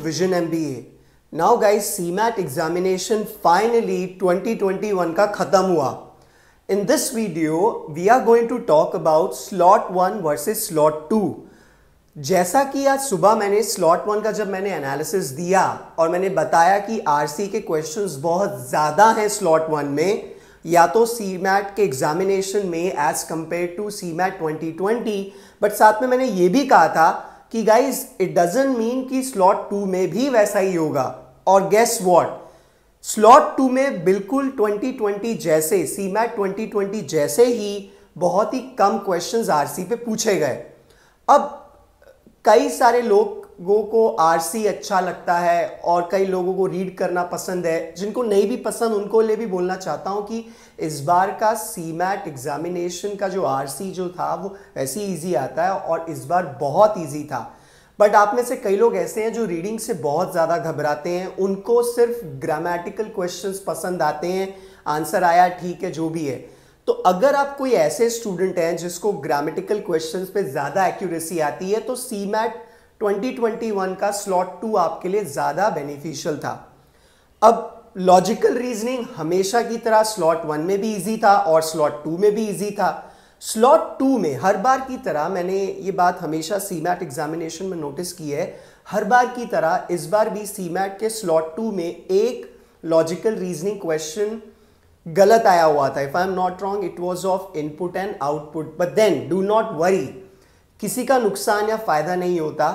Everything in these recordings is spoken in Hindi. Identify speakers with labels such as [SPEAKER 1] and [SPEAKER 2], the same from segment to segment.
[SPEAKER 1] Vision MBA. Now guys, CMAT examination finally 2021 का खत्म हुआ. In this video, we are going to talk about slot 1 versus slot 2. जैसा कि आज सुबह मैंने स्लॉट 1 का जब मैंने एनालिसिस दिया और मैंने बताया कि आरसी के क्वेश्चंस बहुत ज़्यादा हैं स्लॉट 1 में, या तो सीमैट के एग्जामिनेशन में as compare to CMAT 2020, but साथ में मैंने ये भी कहा था कि गाइज इट डजंट मीन कि स्लॉट 2 में भी वैसा ही होगा. और गेस व्हाट, स्लॉट 2 में बिल्कुल 2020 जैसे, सीमैट 2020 जैसे ही बहुत ही कम क्वेश्चंस आरसी पे पूछे गए. अब कई सारे लोगों को आरसी अच्छा लगता है और कई लोगों को रीड करना पसंद है. जिनको नहीं भी पसंद उनको लिए भी बोलना चाहता हूं कि इस बार का सीमैट एग्जामिनेशन का जो आरसी जो था वो ऐसे ही ईजी आता है और इस बार बहुत ईजी था. बट आप में से कई लोग ऐसे हैं जो रीडिंग से बहुत ज़्यादा घबराते हैं, उनको सिर्फ ग्रामेटिकल क्वेश्चंस पसंद आते हैं, आंसर आया ठीक है जो भी है. तो अगर आप कोई ऐसे स्टूडेंट हैं जिसको ग्रामेटिकल क्वेश्चंस पे ज़्यादा एक्यूरेसी आती है तो सीमैट 2021 का स्लॉट 2 आपके लिए ज़्यादा बेनिफिशियल था. अब लॉजिकल रीजनिंग हमेशा की तरह स्लॉट 1 में भी इजी था और स्लॉट 2 में भी इजी था. स्लॉट 2 में हर बार की तरह, मैंने ये बात हमेशा सीमैट एग्जामिनेशन में नोटिस की है, हर बार की तरह इस बार भी सीमैट के स्लॉट 2 में एक लॉजिकल रीजनिंग क्वेश्चन गलत आया हुआ था. If I am not wrong it was of input and output. But then do not worry, किसी का नुकसान या फायदा नहीं होता.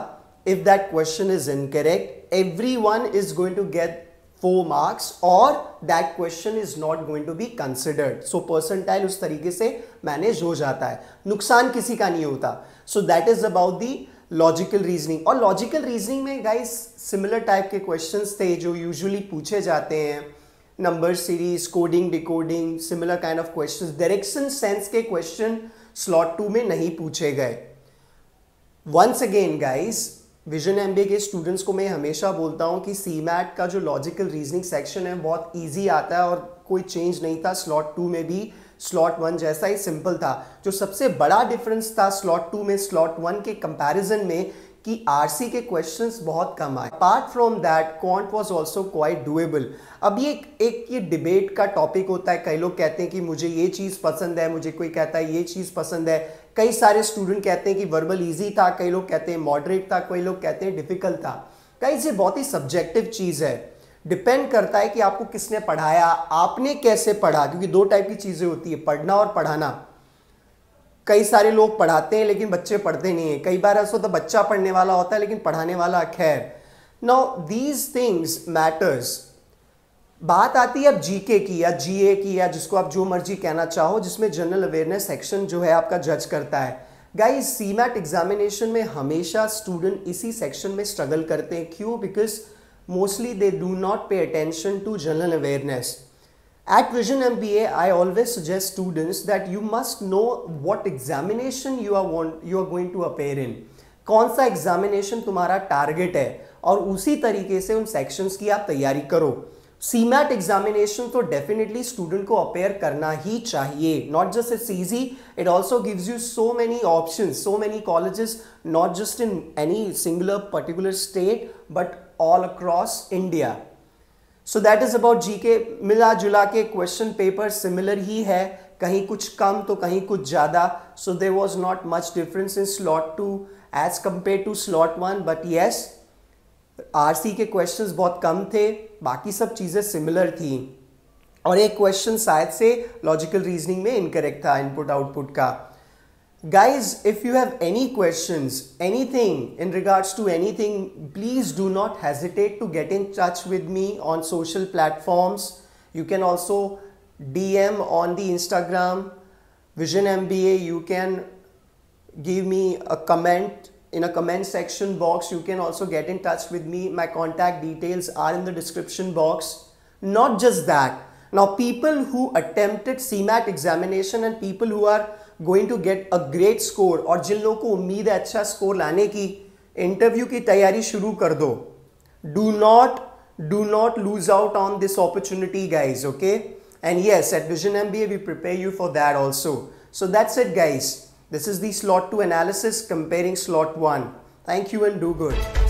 [SPEAKER 1] If that question is incorrect, everyone is going to get 4 marks और that question is not going to be considered. So percentile उस तरीके से मैनेज हो जाता है, नुकसान किसी का नहीं होता. So that is about the logical reasoning. और लॉजिकल रीजनिंग में गाइस सिमिलर टाइप के क्वेश्चंस थे जो यूजुअली पूछे जाते हैं. Number series, coding, decoding, similar kind of questions. Direction sense के क्वेश्चन स्लॉट 2 में नहीं पूछे गए. Once again guys, vision MBA के स्टूडेंट्स को मैं हमेशा बोलता हूं कि सीमैट का जो लॉजिकल रीजनिंग सेक्शन है बहुत इजी आता है और कोई चेंज नहीं था. स्लॉट 2 में भी स्लॉट 1 जैसा ही सिंपल था. जो सबसे बड़ा डिफरेंस था स्लॉट 2 में स्लॉट 1 के कंपैरिजन में कि आरसी के क्वेश्चंस बहुत कम आए. Apart from that quant was also quite doable. अब ये एक ये डिबेट का टॉपिक होता है. कई लोग कहते हैं कि मुझे ये चीज़ पसंद है, मुझे कोई कहता है ये चीज़ पसंद है. कई सारे स्टूडेंट कहते हैं कि वर्बल इजी था, कई लोग कहते हैं मॉडरेट था, कई लोग कहते हैं डिफिकल्ट था. गाइस ये बहुत ही सब्जेक्टिव चीज़ है, डिपेंड करता है कि आपको किसने पढ़ाया, आपने कैसे पढ़ा. क्योंकि 2 टाइप की चीज़ें होती है, पढ़ना और पढ़ाना. कई सारे लोग पढ़ाते हैं लेकिन बच्चे पढ़ते नहीं हैं. कई बार ऐसा होता है बच्चा पढ़ने वाला होता है लेकिन पढ़ाने वाला खैर. Now these things matters. बात आती है अब जीके की या जीए की या जिसको आप जो मर्जी कहना चाहो, जिसमें जनरल अवेयरनेस सेक्शन जो है आपका जज करता है. गाइस सीमैट एग्जामिनेशन में हमेशा स्टूडेंट इसी सेक्शन में स्ट्रगल करते हैं. क्यों? Because mostly they do not pay attention to general awareness. At Vision MBA, I always suggest students that you must know what examination you are going to appear in. कौन सा examination तुम्हारा टारगेट है और उसी तरीके से उन सेक्शंस की आप तैयारी करो. सीमैट एग्जामिनेशन तो डेफिनेटली स्टूडेंट को अपेयर करना ही चाहिए. Not just it's easy, it also gives you so many options, so many colleges, not just in any singular particular state but all across India. So that is about GK. मिला जुला के क्वेश्चन पेपर सिमिलर ही है, कहीं कुछ कम तो कहीं कुछ ज़्यादा. So there was not much difference in slot 2 as compare to slot 1. But yes, RC के क्वेश्चंस बहुत कम थे, बाकी सब चीज़ें सिमिलर थी. और एक क्वेश्चन शायद से लॉजिकल रीजनिंग में इनकरेक्ट था, इनपुट आउटपुट का. Guys, if you have any questions, anything in regards to anything, please do not hesitate to get in touch with me on social platforms. You can also DM on the Instagram, Vision MBA. You can give me a comment in a comment section box. You can also get in touch with me. My contact details are in the description box. Not just that. Now, people who attempted CMAT examination and people who are going to get a great score और जिन लोगों को उम्मीद है अच्छा स्कोर लाने की, इंटरव्यू की तैयारी शुरू कर दो. Do not lose out on this opportunity, guys. Okay, and yes, at Vision MBA we prepare you for that also. So that's it, guys. This is the slot 2 analysis comparing slot 1. Thank you and do good.